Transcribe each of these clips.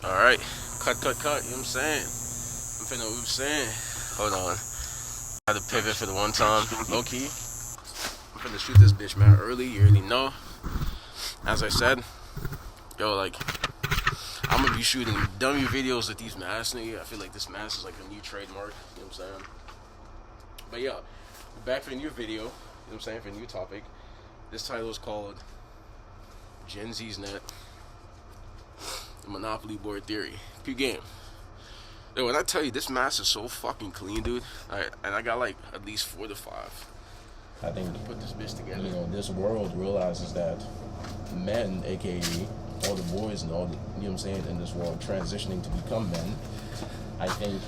Alright. Cut. You know what I'm saying? I'm finna what I'm saying. Hold on. I had to pivot for the one time. Low key. I'm finna shoot this bitch, man, early. You already know. As I said, yo, like, I'm gonna be shooting dummy videos with these masks, nigga. I feel like this mask is like a new trademark. You know what I'm saying? But yeah, back for a new video. You know what I'm saying? For a new topic. This title is called Gen Z's Net. Monopoly board theory. Pew game. Yo, when I tell you this mask is so fucking clean, dude, and I got like at least 4 to 5. I think Put this bitch together. this world realizes that men, aka all the boys and all the, you know what I'm saying, in this world transitioning to become men. I think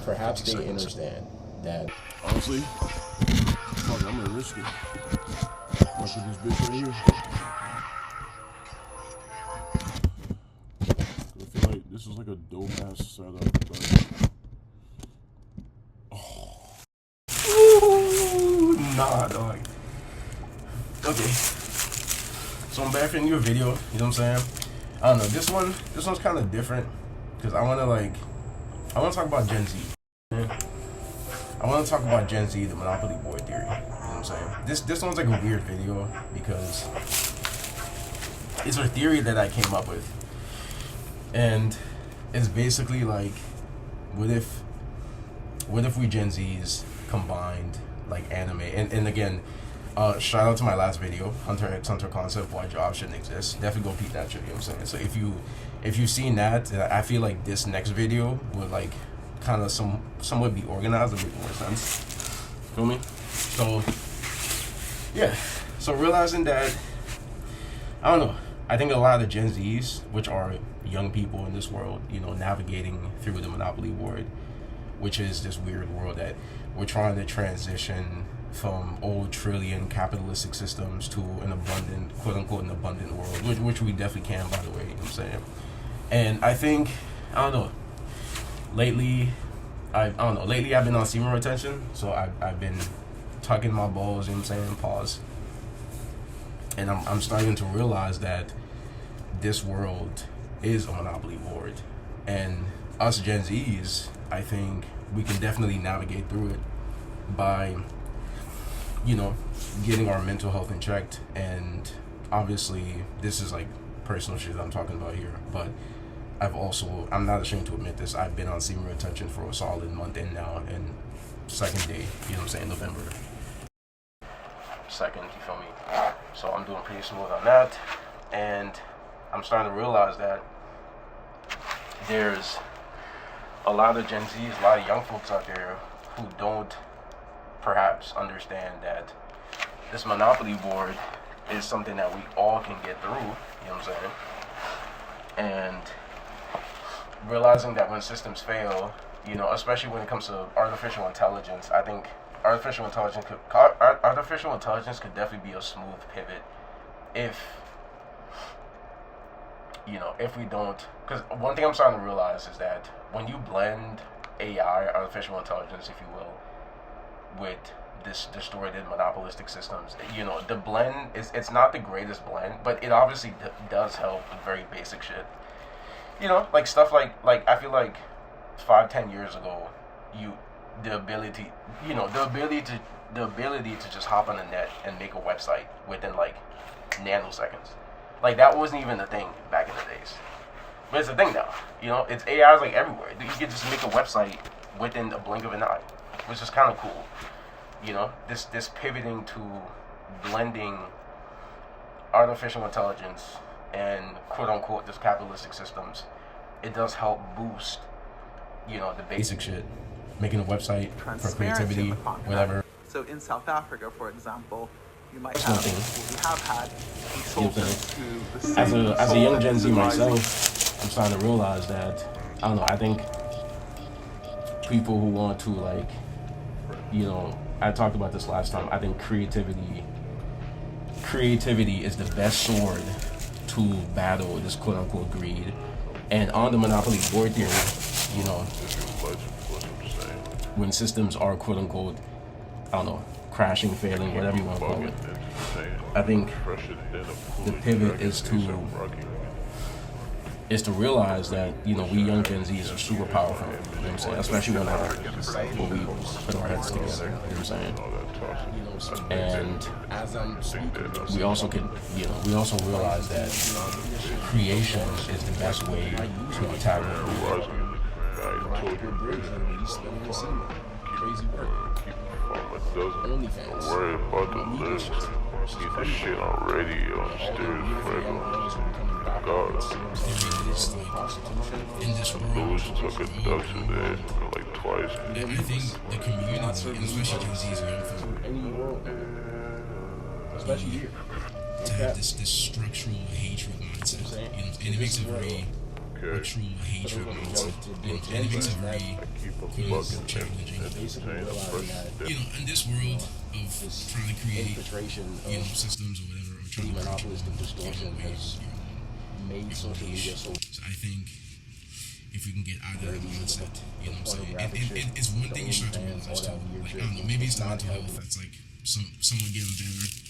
perhaps they understand that. Honestly, fuck, I'm gonna risk it. Fuck with this bitch right here. I feel like this is like a dope ass setup. Nah, dog. Okay. So I'm back for a new video. You know what I'm saying? I don't know. This one's kind of different because I want to talk about Gen Z. I want to talk about Gen Z, the Monopoly board theory. You know what I'm saying? This one's like a weird video because it's a theory that I came up with, and it's basically like, what if we Gen Zs combined like anime and again, shout out to my last video, Hunter x Hunter concept, why jobs shouldn't exist. Definitely go peep that shit. You know what I'm saying? So if you've seen that, I feel like this next video would like kind of somewhat be organized and make more sense. Feel me? So yeah. So realizing that, I don't know. I think a lot of the Gen Zs, which are young people in this world, you know, navigating through the Monopoly board, which is this weird world that we're trying to transition from old trillion capitalistic systems to an abundant, quote unquote, an abundant world, which we definitely can, by the way, you know what I'm saying? And I think, I don't know, lately I've been on semen retention, so I've been tucking my balls, you know what I'm saying, pause. And I'm starting to realize that this world is a Monopoly board. And us Gen Zs, I think we can definitely navigate through it by, you know, getting our mental health in check. And obviously, this is like personal shit I'm talking about here, but I'm not ashamed to admit this, I've been on semen retention for a solid month in now, and second day, you know what I'm saying, November 2nd, you feel me? So I'm doing pretty smooth on that, and I'm starting to realize that there's a lot of Gen Zs, a lot of young folks out there who don't perhaps understand that this Monopoly board is something that we all can get through, you know what I'm saying? And realizing that when systems fail, you know, especially when it comes to artificial intelligence, I think artificial intelligence could definitely be a smooth pivot if, you know, if we don't, because one thing I'm starting to realize is that when you blend AI, artificial intelligence, if you will, with this distorted monopolistic systems, you know, the blend it's not the greatest blend, but it obviously does help with very basic shit. You know, like stuff like I feel like 5-10 years ago, the ability to just hop on the net and make a website within like nanoseconds, like that wasn't even a thing back in the days. But it's a thing now. You know, it's AI's like everywhere. You can just make a website within a blink of an eye, which is kind of cool. You know, this pivoting to blending artificial intelligence and quote unquote this capitalistic systems, it does help boost, you know, the basic shit, making a website for creativity, whatever. So in South Africa, for example, you might have, we have had consultants who the same as a young Gen Z myself, I'm starting to realize that, I don't know, I think people who want to, like, you know, I talked about this last time, I think creativity is the best sword to battle this quote unquote greed. And on the Monopoly board theory, you know, when systems are quote unquote, I don't know, crashing, failing, whatever you want to call it, I think the pivot is to is to realize that, you know, we young Gen Zs are super powerful, you know what I'm saying? Especially when we put our heads together, you know what I'm saying? And we also can, you know, we also realize that creation is the best way to attack the world. Crazy work. OnlyFans. Worry about the list. Get this shit on radio and stereo forever. God. In this world, Lewis took a duck to that like twice. I think the community, and especially Gen Z's young folk, Any world, especially here. to have this structural hatred mindset, you know, and it makes it very structural hatred mindset, and it makes it very challenging. Basically realizing that You know, in this world of trying to create, infiltration you know, systems or whatever, or trying to monopolistic distortion has made social media so. So I think if we can get out of that mindset, you know what I'm saying? And it's one thing you start to realize too. Like, I don't know, maybe it's the mental health that's like someone getting better.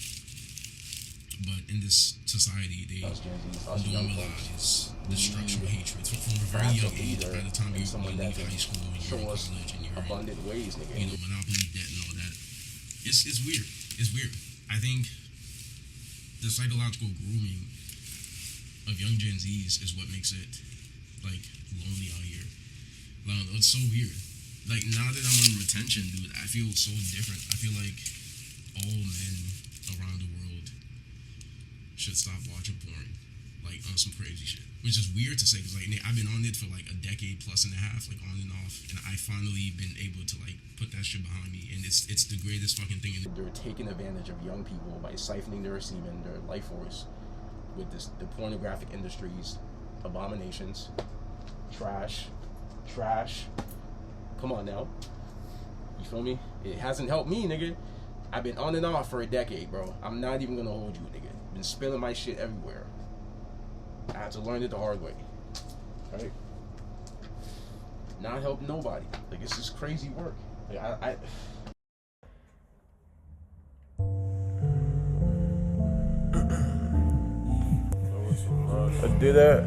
But in this society, they normalize the structural hatred from a very young age. By the time you leave high school and you're in college and you're Abundant ways, nigga. you know, monopoly debt and all that. It's weird. It's weird. I think the psychological grooming of young Gen Zs is what makes it like lonely out here. Like, it's so weird. Like, now that I'm on retention, dude, I feel so different. I feel like all men around the world should stop watching porn, like on some crazy shit. Which is weird to say, because like I've been on it for like a decade plus and a half, like on and off, and I finally been able to like put that shit behind me, and it's the greatest fucking thing. They're taking advantage of young people by siphoning their semen, their life force, with the pornographic industries, abominations, trash. Come on now, you feel me? It hasn't helped me, nigga. I've been on and off for a decade, bro. I'm not even gonna hold you, nigga. Been spilling my shit everywhere. I had to learn it the hard way. Right? Not helping nobody. Like, it's just crazy work. Like, I Do that.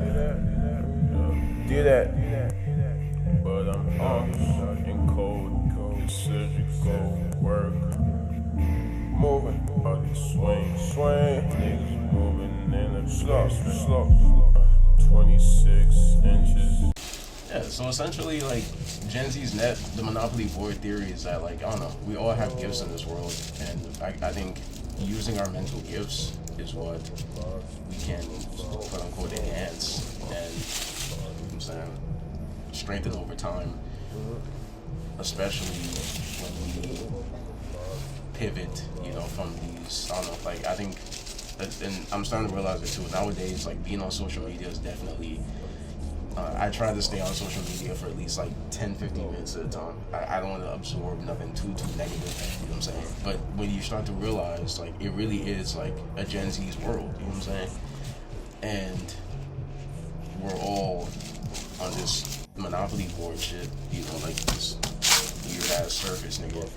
But I'm in cold, surgical work. Moving, body swing, niggas moving in a slow. 26 inches. Yeah, so essentially, like, Gen Z's net, the monopoly board theory is that, like, I don't know, we all have gifts in this world, and I think using our mental gifts is what we can, quote-unquote, enhance and, you know what I'm saying, strengthen over time, especially when we pivot, you know, from these, I don't know, like, I think, and I'm starting to realize it too, nowadays, like, being on social media is definitely, I try to stay on social media for at least like 10-15 minutes at a time. I don't want to absorb nothing too negative, you know what I'm saying? But when you start to realize, like, it really is like a Gen Z's world, you know what I'm saying? And we're all on this monopoly board shit, you know, like this weird ass surface, nigga.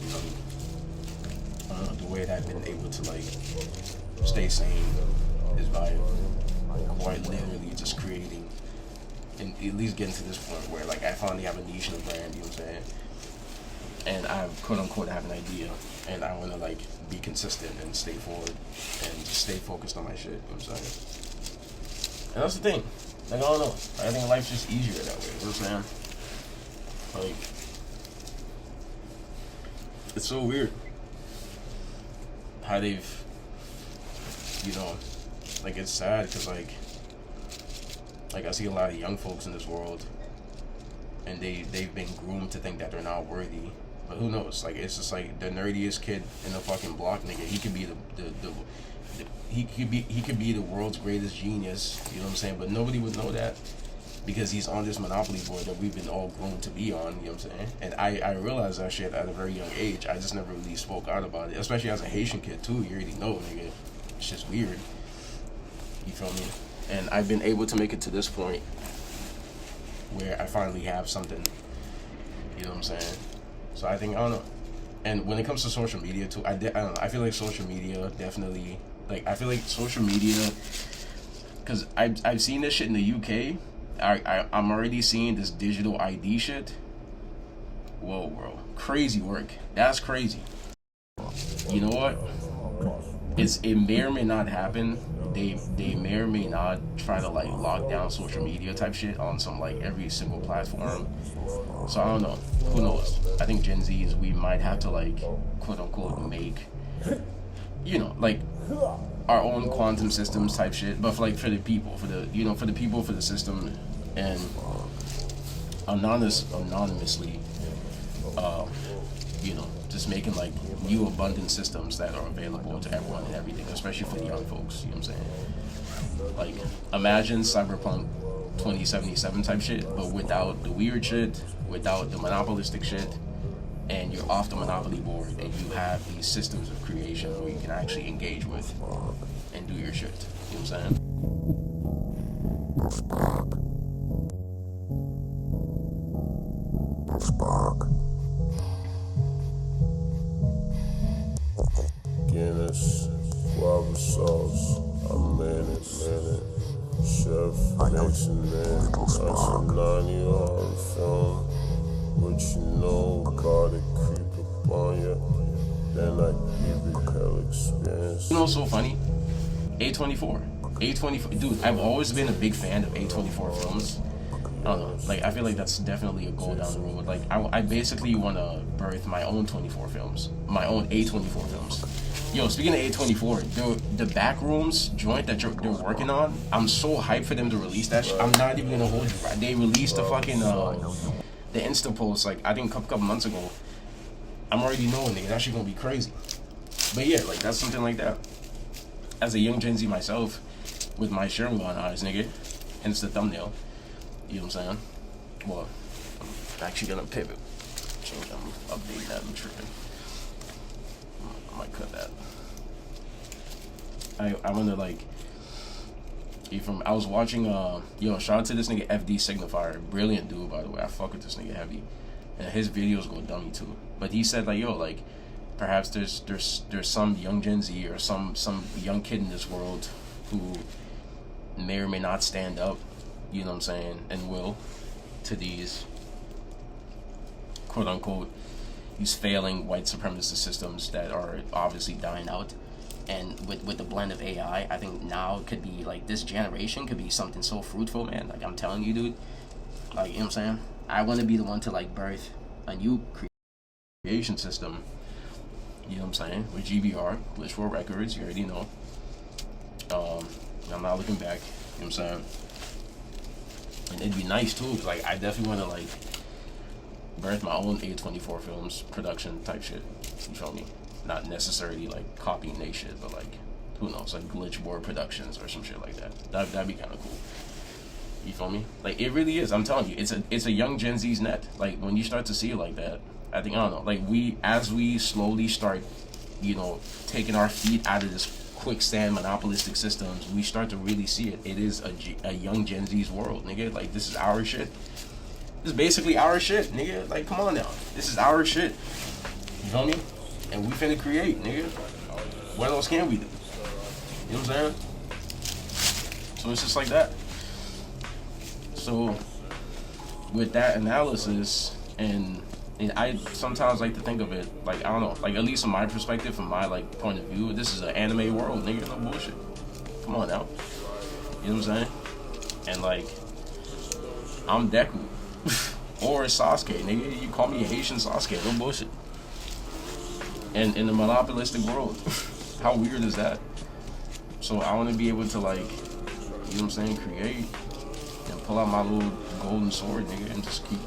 You know, the way that I've been able to like stay sane is by quite literally just creating, and at least getting to this point where like I finally have a niche in the brand, you know what I'm saying? And I quote unquote have an idea, and I want to like be consistent and stay forward and just stay focused on my shit, you know what I'm saying? And that's the thing, like, I don't know, I think life's just easier that way, you know what I'm saying? Like, it's so weird how they've, you know, like, it's sad because like I see a lot of young folks in this world, and they've been groomed to think that they're not worthy. But who knows? Like, it's just like the nerdiest kid in the fucking block, nigga. He could be he could be the world's greatest genius. You know what I'm saying? But nobody would know that because he's on this monopoly board that we've been all groomed to be on. You know what I'm saying? And I realized that shit at a very young age. I just never really spoke out about it, especially as a Haitian kid too. You already know, nigga. It's just weird. You feel me? And I've been able to make it to this point where I finally have something. You know what I'm saying? So I think, I don't know. And when it comes to social media too, I don't know. I feel like social media definitely, like, I feel like social media because I've seen this shit in the UK. I'm already seeing this digital ID shit. Whoa, bro, crazy work. That's crazy. You know what? It may or may not happen. They may or may not try to like lock down social media type shit on some like every single platform. So I don't know. Who knows? I think Gen Zs, we might have to like quote unquote make, you know, like our own quantum systems type shit. But for the people, for the system, and anonymously, you know, just making like new abundant systems that are available to everyone and everything, especially for the young folks. You know what I'm saying? Like, imagine Cyberpunk 2077 type shit, but without the weird shit, without the monopolistic shit, and you're off the monopoly board, and you have these systems of creation where you can actually engage with and do your shit. You know what I'm saying? Guinness, guava sauce, I made it. Chef, mixing it, that's a 90 horror film. What you know, God, it creep up on you, then I give it hell experience. You know what's so funny? A24, dude, I've always been a big fan of A24 films. I don't know, like, I feel like that's definitely a goal down the road. Like, I basically want to birth my own 24 films, my own A24 films. Yo, speaking of A24, the Backrooms joint that they're working on, I'm so hyped for them to release that shit. I'm not even gonna hold you, bro. They released the fucking, the Insta post, like, I think a couple months ago. I'm already knowing, nigga, that shit gonna be crazy. But yeah, like, that's something like that. As a young Gen Z myself, with my Sherman eyes, nigga, hence the thumbnail. You know what I'm saying? Well, I'm actually gonna pivot. Change, I'm updating that, I'm tripping. I might cut that. I wonder, like, I was watching, shout out to this nigga FD Signifier. Brilliant dude, by the way. I fuck with this nigga heavy. And his videos go dummy too. But he said, like, yo, like, perhaps there's some young Gen Z or some young kid in this world who may or may not stand up, you know what I'm saying, and will, to these quote unquote these failing white supremacist systems that are obviously dying out. And with the blend of AI, I think now it could be like, this generation could be something so fruitful, man. Like, I'm telling you, dude, like, you know what I'm saying, I want to be the one to like birth a new creation system, you know what I'm saying, with GBR, Glitch World Records, you already know. I'm not looking back, you know what I'm saying. And it'd be nice too, cause like, I definitely want to like birth my own A24 films production type shit. You feel me? Not necessarily like copying they shit, but like, who knows, like Glitch Board Productions or some shit like that. That'd be kind of cool. You feel me? Like, it really is. I'm telling you, it's a young Gen Z's net. Like, when you start to see it like that, I think, I don't know, like, as we slowly start, you know, taking our feet out of this quicksand monopolistic systems, we start to really see it. It is a young Gen Z's world, nigga. Like, this is our shit. This is basically our shit, nigga. Like, come on now. This is our shit. You feel me? And we finna create, nigga. What else can we do? You know what I'm saying? So it's just like that. So with that analysis, and I sometimes like to think of it like, I don't know, like, at least from my perspective, from my like point of view, this is an anime world, nigga. No bullshit. Come on now. You know what I'm saying? And like, I'm Deku or Sasuke, nigga. You call me a Haitian Sasuke, no bullshit. And in the monopolistic world, how weird is that? So I want to be able to, like, you know what I'm saying, create and pull out my little golden sword, nigga, and just keep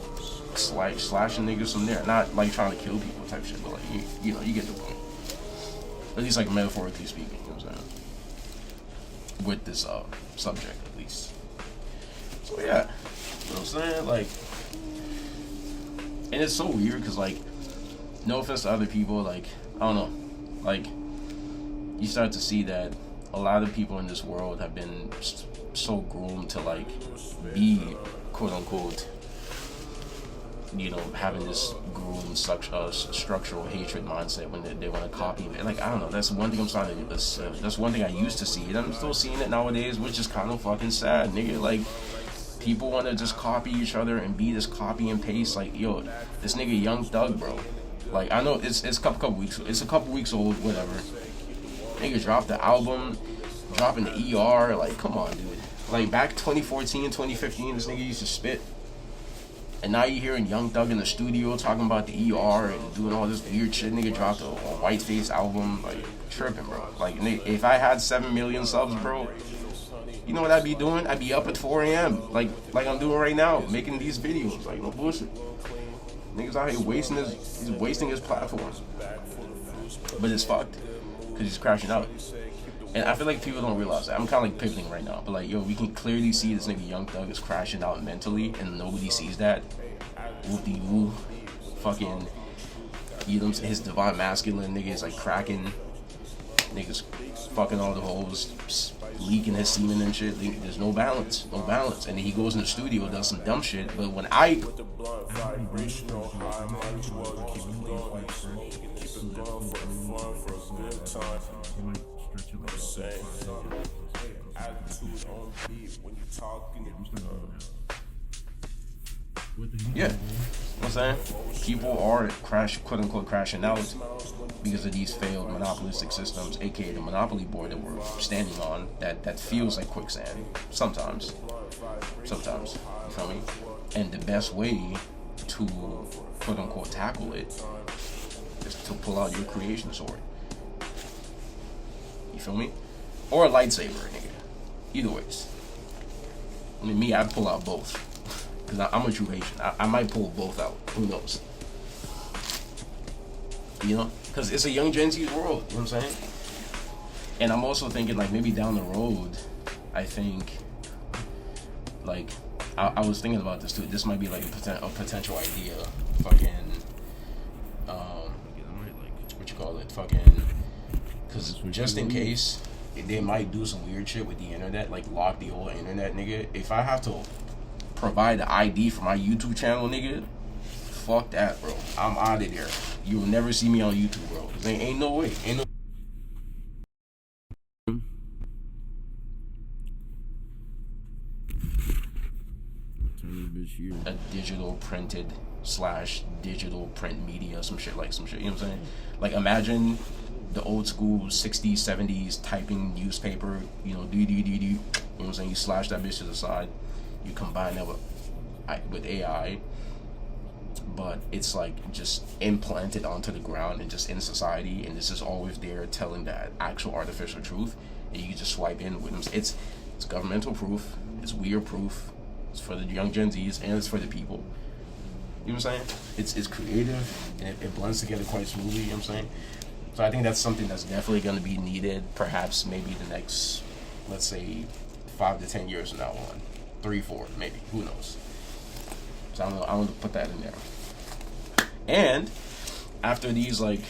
slashing niggas from there. Not like trying to kill people type shit, but like, you know, you get the point. At least like metaphorically speaking, you know what I'm saying? With this subject, at least. So yeah, you know what I'm saying? Like, and it's so weird because, like, no offense to other people, like, I don't know, like, you start to see that a lot of people in this world have been so groomed to like be quote unquote you know, having this grueling structural hatred mindset when they want to copy it. Like, I don't know, that's one thing I'm starting to do. That's one thing I used to see, and I'm still seeing it nowadays, which is kind of fucking sad, nigga. Like, people want to just copy each other and be this copy and paste. Like, yo, this nigga Young Thug, bro. Like, I know it's a couple weeks old, whatever. Nigga dropped the album, dropping the ER. Like, come on, dude. Like, back 2014, 2015, this nigga used to spit. And now you're hearing Young Thug in the studio talking about the ER and doing all this weird shit. Nigga dropped a Whiteface album. Like, tripping, bro. Like, if I had 7 million subs, bro, you know what I'd be doing? I'd be up at 4 a.m. Like I'm doing right now, making these videos. Like, no bullshit. Niggas out here wasting his platform. But it's fucked. Because he's crashing out. And I feel like people don't realize that. I'm kind of like pivoting right now. But like, yo, we can clearly see this nigga Young Thug is crashing out mentally. And nobody sees that. Whoop-de-woo. Fucking, you know, his divine masculine nigga is like cracking. Niggas fucking all the hoes, leaking his semen and shit. There's no balance. And then he goes in the studio, does some dumb shit. But when I... Yeah, you know what I'm saying? People are quote unquote crashing out because of these failed monopolistic systems, aka the monopoly board that we're standing on, that feels like quicksand sometimes, you feel me? And the best way to quote unquote tackle it is to pull out your creation sword. You feel me? Or a lightsaber, nigga. Either ways. I mean, I'd pull out both. Because I'm a true Haitian. I might pull both out. Who knows? You know? Because it's a young Gen Z world. You know what I'm saying? And I'm also thinking, like, maybe down the road, I think, like, I was thinking about this too. This might be, like, a potential idea. Fucking, what you call it? Fucking, because just in case, they might do some weird shit with the internet, like lock the whole internet, nigga. If I have to provide the ID for my YouTube channel, nigga, fuck that, bro. I'm out of there. You will never see me on YouTube, bro. Cause ain't no way. A digital printed / digital print media, some shit, you know what I'm saying? Like, imagine the old school 60s, 70s typing newspaper, you know, you know what I'm saying? You slash that bitch to the side, you combine that with AI, but it's like just implanted onto the ground and just in society, and this is always there telling that actual artificial truth, and you can just swipe in with them. It's governmental proof, it's weird proof, it's for the young Gen Zs, and it's for the people. You know what I'm saying? It's creative, and it blends together quite smoothly, you know what I'm saying? So I think that's something that's definitely going to be needed, perhaps maybe the next, let's say, 5 to 10 years from now on. 3, 4, maybe. Who knows? So I want to put that in there. And after these, like,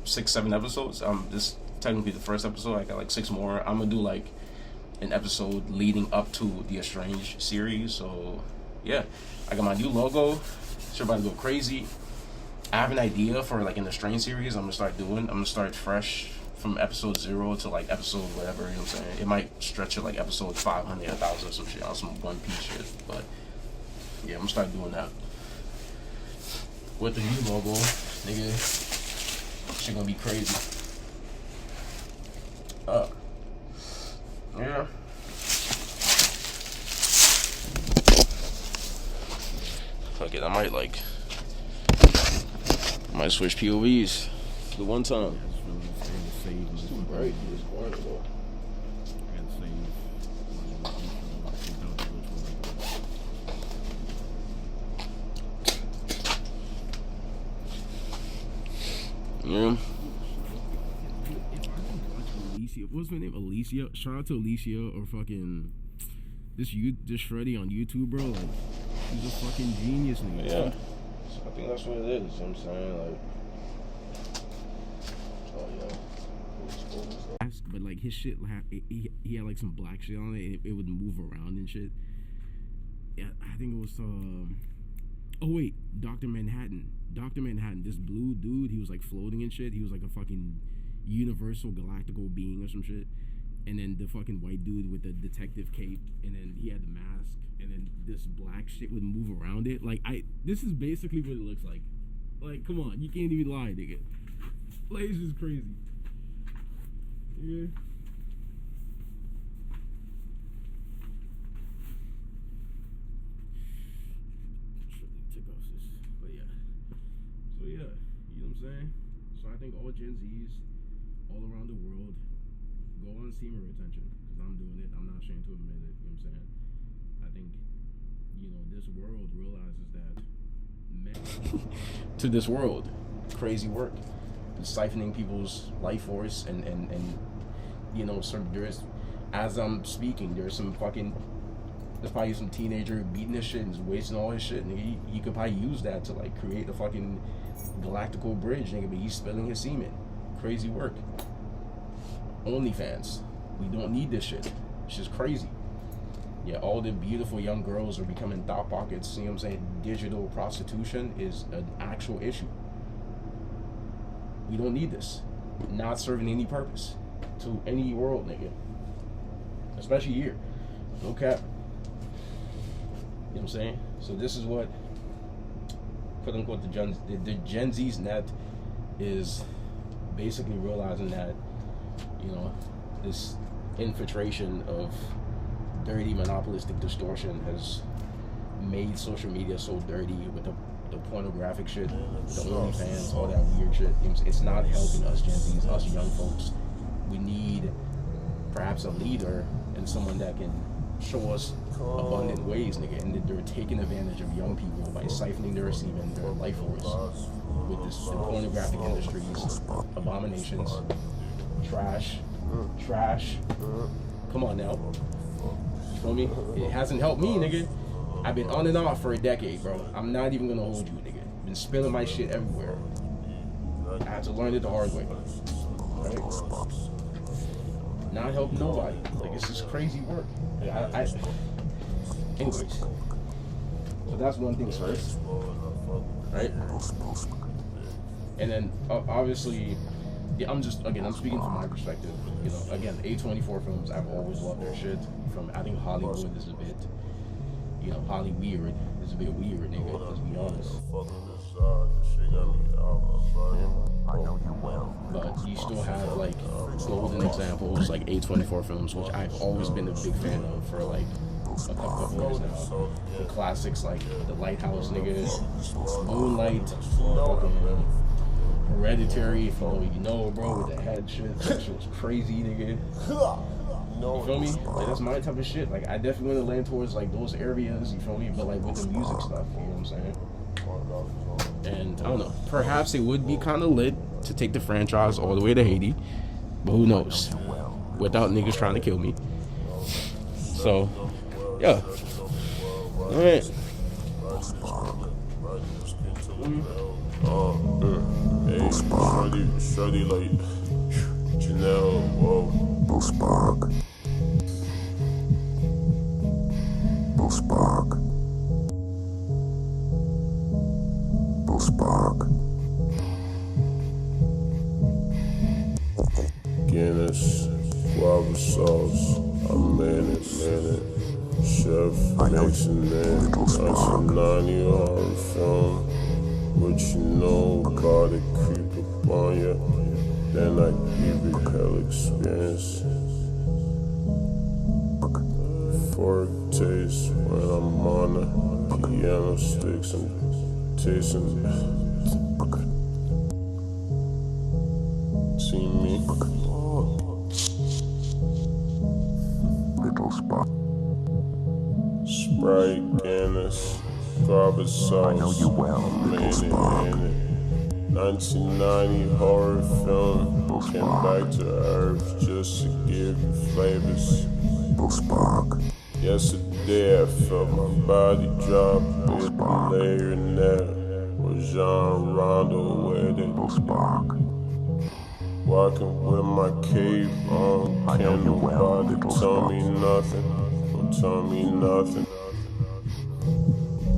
6, 7 episodes, this technically the first episode, I got, like, 6 more. I'm going to do, like, an episode leading up to the Estranged series. So, yeah. I got my new logo. It's about to go crazy. I have an idea for, like, an Estranged series I'm going to start doing. I'm going to start fresh from episode 0 to, like, episode whatever, you know what I'm saying? It might stretch to, like, episode 500, 1,000 or some shit, on some One Piece shit. But, yeah, I'm going to start doing that. With the new logo, nigga, shit going to be crazy. Yeah. Fuck it, I might switch POVs the one time. Right. Yeah. What's her name? Alicia. Shout out to Alicia or fucking this Shreddy on YouTube, bro. Like, he's a fucking genius, nigga. Yeah. I think that's what it is. You know what I'm saying? Like, oh yeah. But like his shit, he had like some black shit on it. It would move around and shit. Yeah, I think it was Oh wait, Dr. Manhattan. Dr. Manhattan, this blue dude, he was like floating and shit. He was like a fucking universal galactical being or some shit. And then the fucking white dude with the detective cape, and then he had the mask, and then this black shit would move around it. Like this is basically what it looks like. Like, come on, you can't even lie, nigga. Like, it's just crazy. Yeah. So yeah, you know what I'm saying? So I think all Gen Zs all around the world go on steamer retention, because I'm doing it. I'm not ashamed to admit it, you know what I'm saying? I think, you know, this world realizes that men to this world, crazy work, siphoning people's life force and you know, there's, as I'm speaking, there's probably some teenager beating his shit and just wasting all his shit, and he could probably use that to like create a fucking galactical bridge, nigga, but he's spilling his semen. Crazy work. OnlyFans. We don't need this shit. It's just crazy. Yeah, all the beautiful young girls are becoming thought pockets, you know what I'm saying? Digital prostitution is an actual issue. We don't need this. Not serving any purpose to any world, nigga. Especially here. No cap. You know what I'm saying? So this is what, quote unquote, the Gen Z's net is basically realizing that, you know, this infiltration of dirty monopolistic distortion has made social media so dirty with the pornographic shit, the OnlyFans, all that weird shit. It's not helping us Gen Zs, us young folks. We need perhaps a leader and someone that can show us abundant ways, nigga, and they're taking advantage of young people by siphoning their semen, their life force, with the pornographic industries, abominations, trash. Come on now, you feel me? It hasn't helped me, nigga. I've been on and off for a decade, bro. I'm not even gonna hold you, nigga. Been spilling my shit everywhere. I had to learn it the hard way. Right? Not helping nobody. Like, it's just crazy work. Anyways, so that's one thing first, right? And then obviously, yeah, I'm speaking from my perspective. You know, again, A24 films, I've always loved their shit. I think Hollywood is a bit, you know, Hollyweird is a bit weird, nigga. Let's be honest. But you still have like golden examples like A24 films, which I've always been a big fan of for like a couple years now. The classics like The Lighthouse, nigga, Moonlight, fucking Hereditary, if you know, bro, with the head shit. That shit was crazy, nigga. You feel me? Like, that's my type of shit. Like, I definitely want to land towards like those areas, you feel me? But like with the music stuff, you know what I'm saying? And I don't know, perhaps it would be kind of lit to take the franchise all the way to Haiti, but who knows? Without niggas trying to kill me. So, yeah. Alright. Hey, shorty like Janelle, whoa. Blue Spark. Blue Spark. Blue Spark. Guinness, guava sauce, a minute. Chef, mixing in, Ashanani horror film. What you know about it, creep up on ya. Then I give you hell experience. Fork taste when I'm on the piano sticks and tasting. See me? Little Spark. Sprite, Guinness, guava sauce. I know you well, Little Spark. 1990 horror film. Came back to Earth just to give you flavors. Little Spark. Yesterday I felt my body drop. Bit layer in there. Was Jean Rondo with it. Little Spark. Walking with my cape on. I know Can't you well, nobody Little tell Spark. me nothing. Don't tell me nothing.